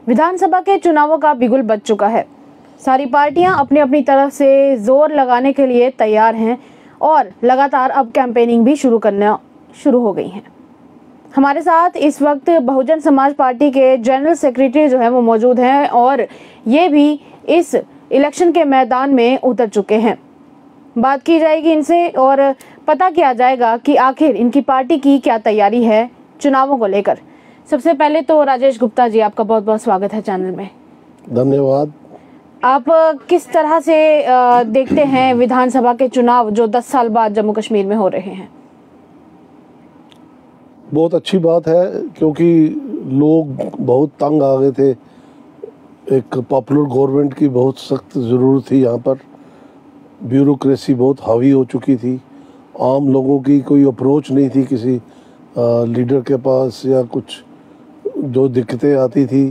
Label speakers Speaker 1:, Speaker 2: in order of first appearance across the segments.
Speaker 1: विधानसभा के चुनावों का बिगुल बज चुका है। सारी पार्टियां अपनी अपनी तरफ से जोर लगाने के लिए तैयार हैं और लगातार अब कैंपेनिंग भी शुरू हो गई है। हमारे साथ इस वक्त बहुजन समाज पार्टी के जनरल सेक्रेटरी जो है वो मौजूद हैं और ये भी इस इलेक्शन के मैदान में उतर चुके हैं। बात की जाएगी इनसे और पता किया जाएगा कि आखिर इनकी पार्टी की क्या तैयारी है चुनावों को लेकर। सबसे पहले तो राजेश गुप्ता जी, आपका बहुत बहुत स्वागत है चैनल में।
Speaker 2: धन्यवाद।
Speaker 1: आप किस तरह से देखते हैं विधानसभा के चुनाव जो 10 साल बाद जम्मू कश्मीर में हो रहे हैं?
Speaker 2: बहुत अच्छी बात है, क्योंकि लोग बहुत तंग आ गए थे। एक पॉपुलर गवर्नमेंट की बहुत सख्त ज़रूरत थी। यहाँ पर ब्यूरोक्रेसी बहुत हावी हो चुकी थी। आम लोगों की कोई अप्रोच नहीं थी किसी लीडर के पास, या कुछ जो दिक्कतें आती थी।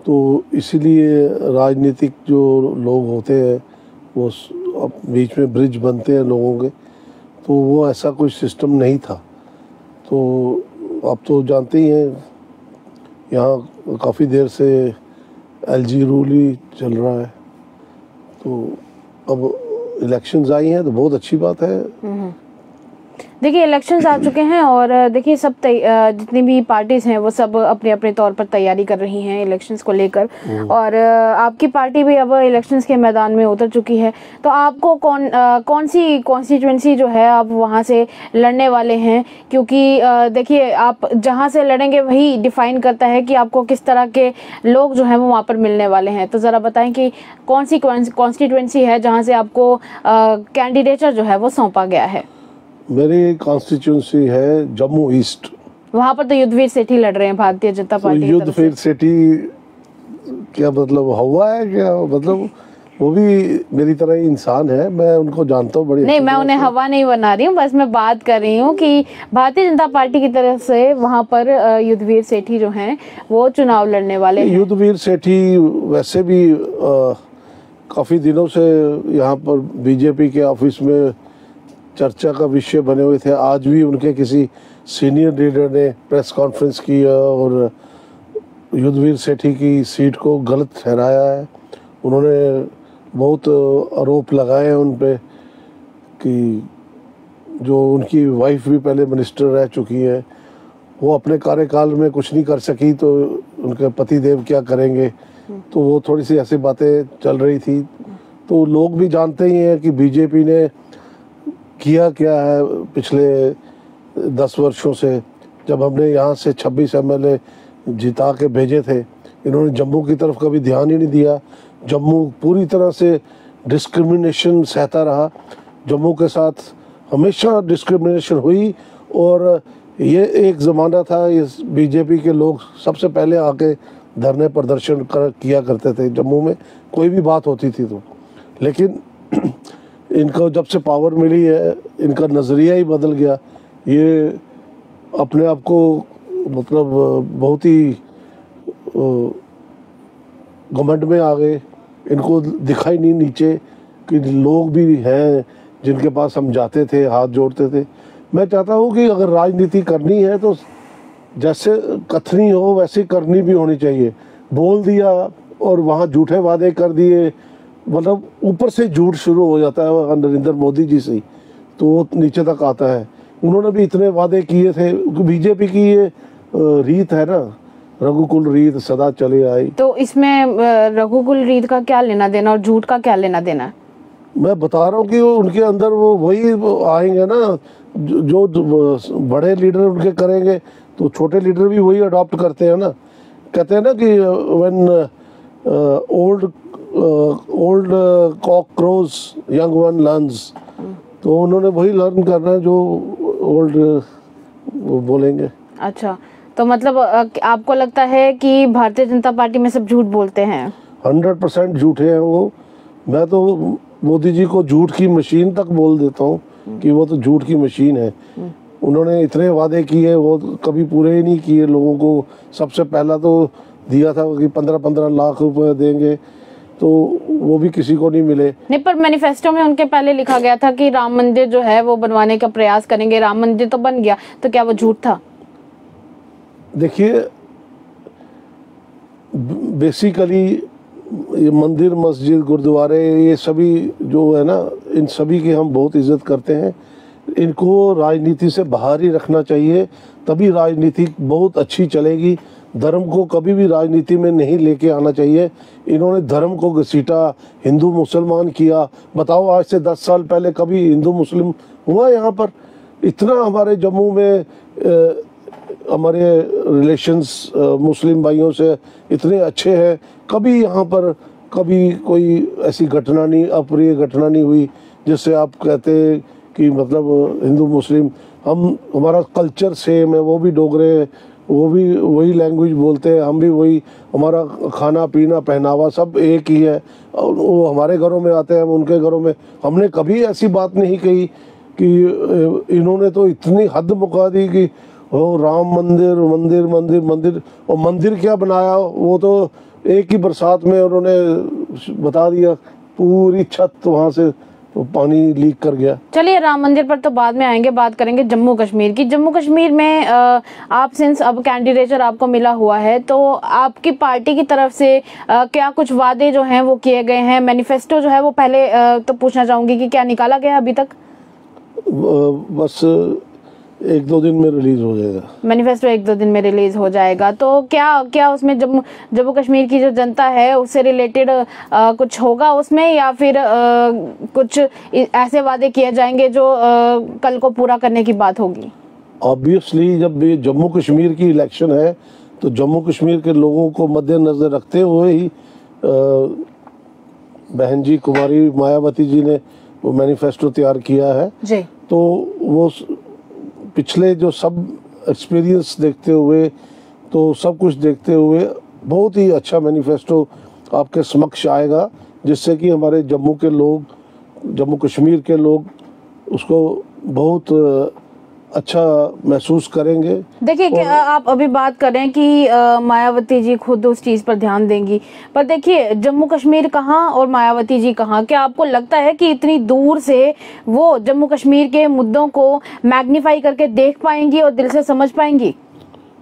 Speaker 2: तो इसीलिए राजनीतिक जो लोग होते हैं वो बीच में ब्रिज बनते हैं लोगों के, तो वो ऐसा कोई सिस्टम नहीं था। तो आप तो जानते ही हैं, यहाँ काफ़ी देर से एलजी रूल ही चल रहा है। तो अब इलेक्शंस आई हैं तो बहुत अच्छी बात है।
Speaker 1: देखिए, इलेक्शंस आ चुके हैं और देखिए सब जितनी भी पार्टीज हैं वो सब अपने अपने तौर पर तैयारी कर रही हैं इलेक्शंस को लेकर, और आपकी पार्टी भी अब इलेक्शंस के मैदान में उतर चुकी है। तो आपको कौन सी कॉन्स्टिट्यूएंसी जो है आप वहां से लड़ने वाले हैं? क्योंकि देखिए, आप जहां से लड़ेंगे वही डिफाइन करता है कि आपको किस तरह के लोग जो हैं वो वहाँ पर मिलने वाले हैं। तो ज़रा बताएं कि कौन सी कॉन्स्टिट्यूएंसी है जहाँ से आपको कैंडिडेचर जो है वो सौंपा गया है?
Speaker 2: मेरी कॉन्स्टिट्यूंसी है जम्मू ईस्ट। वहाँ
Speaker 1: पर तो युद्धवीर सेठी लड़ रहे हैं भारतीय जनता पार्टी की तरफ से।
Speaker 2: युद्धवीर सेठी क्या मतलब हुआ है क्या? मतलब वो भी मेरी तरह ही इंसान है, मैं उनको जानता हूँ बड़ी।
Speaker 1: नहीं, मैं उन्हें हवा नहीं बना रही हूँ, बस मैं बात कर रही हूँ कि भारतीय जनता पार्टी की तरफ से वहाँ पर युद्धवीर सेठी जो हैं वो चुनाव लड़ने वाले हैं।
Speaker 2: युद्धवीर सेठी वैसे भी काफ़ी दिनों से यहाँ पर बीजेपी के ऑफिस में चर्चा का विषय बने हुए थे। आज भी उनके किसी सीनियर लीडर ने प्रेस कॉन्फ्रेंस की और युद्धवीर सेठी की सीट को गलत ठहराया है। उन्होंने बहुत आरोप लगाए हैं उन पे कि जो उनकी वाइफ भी पहले मिनिस्टर रह चुकी है, वो अपने कार्यकाल में कुछ नहीं कर सकी तो उनके पतिदेव क्या करेंगे। तो वो थोड़ी सी ऐसी बातें चल रही थी। तो लोग भी जानते ही हैं कि बीजेपी ने किया क्या है पिछले 10 वर्षों से। जब हमने यहाँ से 26 एमएलए जिता के भेजे थे, इन्होंने जम्मू की तरफ कभी ध्यान ही नहीं दिया। जम्मू पूरी तरह से डिस्क्रिमिनेशन सहता रहा। जम्मू के साथ हमेशा डिस्क्रिमिनेशन हुई, और ये एक ज़माना था इस बीजेपी के लोग सबसे पहले आके धरने प्रदर्शन किया करते थे जम्मू में, कोई भी बात होती थी तो। लेकिन इनको जब से पावर मिली है, इनका नज़रिया ही बदल गया। ये अपने आप को मतलब बहुत ही घमंड में आ गए। इनको दिखाई नहीं नीचे कि लोग भी हैं जिनके पास हम जाते थे, हाथ जोड़ते थे। मैं चाहता हूँ कि अगर राजनीति करनी है तो जैसे कथनी हो वैसे करनी भी होनी चाहिए। बोल दिया और वहाँ झूठे वादे कर दिए, मतलब ऊपर से झूठ शुरू हो जाता है नरेंद्र मोदी जी से ही, तो वो नीचे तक आता है। उन्होंने भी इतने वादे किए थे। बीजेपी की ये रीत है ना, रघुकुल रीत सदा चले आई।
Speaker 1: तो इसमें रघुकुल रीत का क्या लेना देना और झूठ का क्या लेना देना?
Speaker 2: मैं बता रहा हूँ कि उनके अंदर वो वही आएंगे ना, जो बड़े लीडर उनके करेंगे तो छोटे लीडर भी वही अडॉप्ट करते हैं ना। कहते हैं ना कि when old cock crows young one learns, तो उन्होंने वही लर्न करना है जो ओल्ड बोलेंगे।
Speaker 1: अच्छा, तो मतलब आपको लगता है कि भारतीय जनता पार्टी में सब झूठ बोलते हैं?
Speaker 2: 100% झूठे हैं वो। मैं तो मोदी जी को झूठ की मशीन तक बोल देता हूँ कि वो तो झूठ की मशीन है। उन्होंने इतने वादे किए, वो कभी पूरे ही नहीं किए लोगों को। सबसे पहला तो दिया था कि 15-15 लाख रुपए देंगे, तो वो भी किसी को नहीं मिले।
Speaker 1: नहीं, पर मैनिफेस्टो में उनके पहले लिखा गया था कि राम मंदिर जो है वो बनवाने का प्रयास करेंगे। राम मंदिर तो बन गया, तो क्या वो झूठ था?
Speaker 2: देखिए, बेसिकली ये मंदिर, मस्जिद, गुरुद्वारे, ये सभी जो है ना, इन सभी की हम बहुत इज्जत करते हैं। इनको राजनीति से बाहर ही रखना चाहिए, तभी राजनीति बहुत अच्छी चलेगी। धर्म को कभी भी राजनीति में नहीं लेके आना चाहिए। इन्होंने धर्म को घसीटा, हिंदू मुसलमान किया। बताओ, आज से 10 साल पहले कभी हिंदू मुस्लिम हुआ यहाँ पर? इतना हमारे जम्मू में हमारे रिलेशंस मुस्लिम भाइयों से इतने अच्छे हैं। कभी यहाँ पर कभी कोई ऐसी घटना नहीं, अप्रिय घटना नहीं हुई जिससे आप कहते कि मतलब हिंदू मुस्लिम, हमारा कल्चर सेम है। वो भी डोगरे हैं, वो भी वही लैंग्वेज बोलते हैं, हम भी वही, हमारा खाना पीना पहनावा सब एक ही है। और वो हमारे घरों में आते हैं, हम उनके घरों में। हमने कभी ऐसी बात नहीं कही कि इन्होंने तो इतनी हद मुका दी कि ओ राम मंदिर मंदिर मंदिर मंदिर, और मंदिर क्या बनाया, वो तो एक ही बरसात में उन्होंने बता दिया, पूरी छत वहाँ से पानी लीक कर गया।
Speaker 1: चलिए, राम मंदिर पर तो बाद में आएंगे, बात करेंगे जम्मू कश्मीर की। जम्मू कश्मीर में आप सिंस अब कैंडिडेचर आपको मिला हुआ है, तो आपकी पार्टी की तरफ से क्या कुछ वादे जो हैं वो किए गए हैं? मैनिफेस्टो जो है वो पहले तो पूछना चाहूंगी कि क्या निकाला गया अभी तक?
Speaker 2: बस 1-2 दिन में रिलीज हो जाएगा
Speaker 1: मैनिफेस्टो। 1-2 दिन में रिलीज हो जाएगा। तो क्या क्या उसमें जम्मू कश्मीर की जो जनता है उससे रिलेटेड कुछ होगा उसमें, या फिर कुछ ऐसे वादे किए जाएंगे जो कल को पूरा करने की बात होगी?
Speaker 2: ऑब्वियसली जब ये जम्मू कश्मीर की इलेक्शन है तो जम्मू कश्मीर के लोगों को मद्देनजर रखते हुए ही बहन जी कुमारी मायावती जी ने वो मैनिफेस्टो तैयार किया है
Speaker 1: जी।
Speaker 2: तो वो पिछले जो सब एक्सपीरियंस देखते हुए, तो सब कुछ देखते हुए बहुत ही अच्छा मैनिफेस्टो आपके समक्ष आएगा, जिससे कि हमारे जम्मू के लोग, जम्मू कश्मीर के लोग उसको बहुत अच्छा महसूस करेंगे।
Speaker 1: देखिए कि आप अभी बात कर रहे हैं कि मायावती जी खुद उस चीज़ पर ध्यान देंगी, पर देखिए जम्मू कश्मीर कहाँ और मायावती जी कहाँ? क्या आपको लगता है कि इतनी दूर से वो जम्मू कश्मीर के मुद्दों को मैग्नीफाई करके देख पाएंगी और दिल से समझ पाएंगी?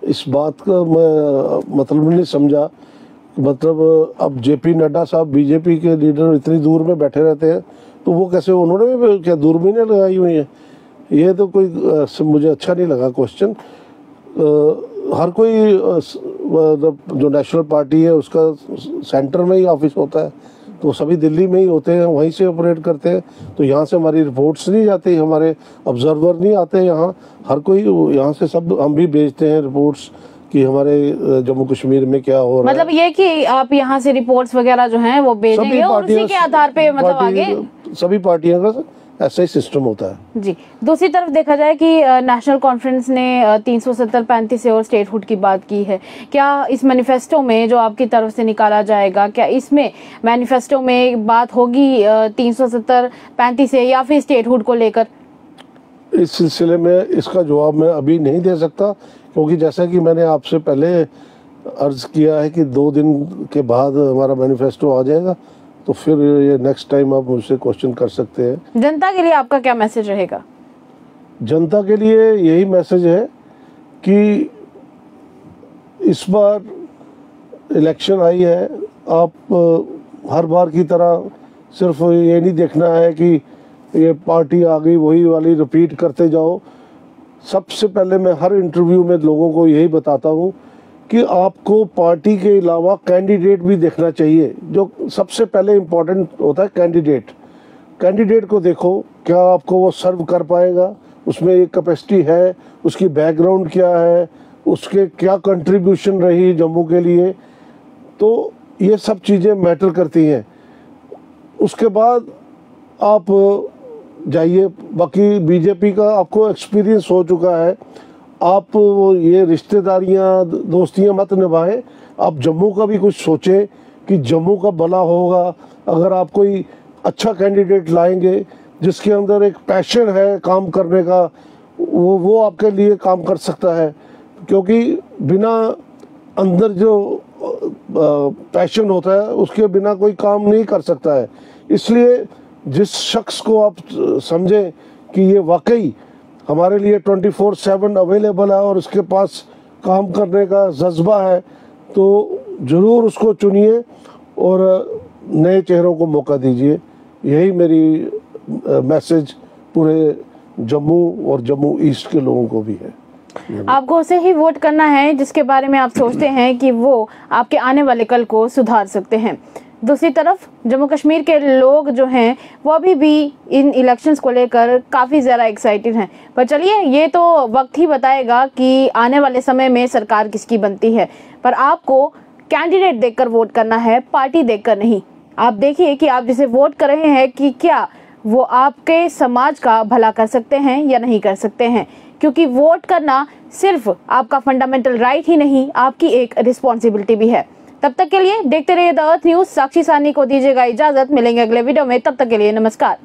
Speaker 2: इस बात का मैं मतलब नहीं समझा। मतलब अब जेपी नड्डा साहब बीजेपी के लीडर इतनी दूर में बैठे रहते हैं, तो वो कैसे, उन्होंने भी क्या दूरबीनें लगाई हुई हैं? ये तो कोई मुझे अच्छा नहीं लगा क्वेश्चन। हर कोई जो नेशनल पार्टी है उसका सेंटर में ही ऑफिस होता है, तो सभी दिल्ली में ही होते हैं, वहीं से ऑपरेट करते हैं। तो यहाँ से हमारी रिपोर्ट्स नहीं जाती, हमारे ऑब्जर्वर नहीं आते यहाँ। हर कोई यहाँ से, सब हम भी भेजते हैं रिपोर्ट्स कि हमारे जम्मू कश्मीर में क्या हो रहा है।
Speaker 1: मतलब ये कि आप यहाँ से रिपोर्ट्स वगैरह जो हैं वो भेजेंगे और उसी के आधार पे मतलब आगे
Speaker 2: सभी पार्टियों का ऐसा ही सिस्टम होता है
Speaker 1: जी। दूसरी तरफ देखा जाए कि नेशनल कॉन्फ्रेंस ने 370-35 से और स्टेटहुड की बात की है। क्या इस मैनिफेस्टो में जो आपकी तरफ से निकाला जाएगा, क्या इसमें मैनिफेस्टो में बात होगी 370-35 से या फिर स्टेटहुड को लेकर?
Speaker 2: इस सिलसिले में इसका जवाब मैं अभी नहीं दे सकता, क्योंकि जैसा कि मैंने आपसे पहले अर्ज किया है कि 2 दिन के बाद हमारा मैनिफेस्टो आ जाएगा, तो फिर ये नेक्स्ट टाइम आप मुझसे क्वेश्चन कर सकते हैं।
Speaker 1: जनता के लिए आपका क्या मैसेज रहेगा?
Speaker 2: जनता के लिए यही मैसेज है कि इस बार इलेक्शन आई है, आप हर बार की तरह सिर्फ ये नहीं देखना है कि ये पार्टी आ गई वही वाली रिपीट करते जाओ। सबसे पहले मैं हर इंटरव्यू में लोगों को यही बताता हूँ कि आपको पार्टी के अलावा कैंडिडेट भी देखना चाहिए। जो सबसे पहले इम्पोर्टेंट होता है कैंडिडेट को देखो, क्या आपको वो सर्व कर पाएगा, उसमें एक कैपेसिटी है, उसकी बैकग्राउंड क्या है, उसके क्या कंट्रीब्यूशन रही जम्मू के लिए, तो ये सब चीज़ें मैटर करती हैं। उसके बाद आप जाइए, बाकी बीजेपी का आपको एक्सपीरियंस हो चुका है, आप वो ये रिश्तेदारियां दोस्तियां मत निभाएं। आप जम्मू का भी कुछ सोचें कि जम्मू का भला होगा अगर आप कोई अच्छा कैंडिडेट लाएंगे जिसके अंदर एक पैशन है काम करने का, वो आपके लिए काम कर सकता है। क्योंकि बिना अंदर जो पैशन होता है उसके बिना कोई काम नहीं कर सकता है। इसलिए जिस शख्स को आप समझें कि ये वाकई हमारे लिए 24/7 अवेलेबल है और उसके पास काम करने का जज्बा है, तो ज़रूर उसको चुनिए और नए चेहरों को मौका दीजिए। यही मेरी मैसेज पूरे जम्मू और जम्मू ईस्ट के लोगों को भी है।
Speaker 1: आपको उसे ही वोट करना है जिसके बारे में आप सोचते हैं कि वो आपके आने वाले कल को सुधार सकते हैं। दूसरी तरफ जम्मू कश्मीर के लोग जो हैं वो अभी भी इन इलेक्शंस को लेकर काफ़ी ज़्यादा एक्साइटेड हैं। पर चलिए, ये तो वक्त ही बताएगा कि आने वाले समय में सरकार किसकी बनती है। पर आपको कैंडिडेट देखकर वोट करना है, पार्टी देखकर नहीं। आप देखिए कि आप जिसे वोट कर रहे हैं कि क्या वो आपके समाज का भला कर सकते हैं या नहीं कर सकते हैं, क्योंकि वोट करना सिर्फ आपका फंडामेंटल राइट ही नहीं, आपकी एक रिस्पॉन्सिबिलिटी भी है। तब तक के लिए देखते रहिए द अर्थ न्यूज। साक्षी सानी को दीजिएगा इजाजत। मिलेंगे अगले वीडियो में, तब तक के लिए नमस्कार।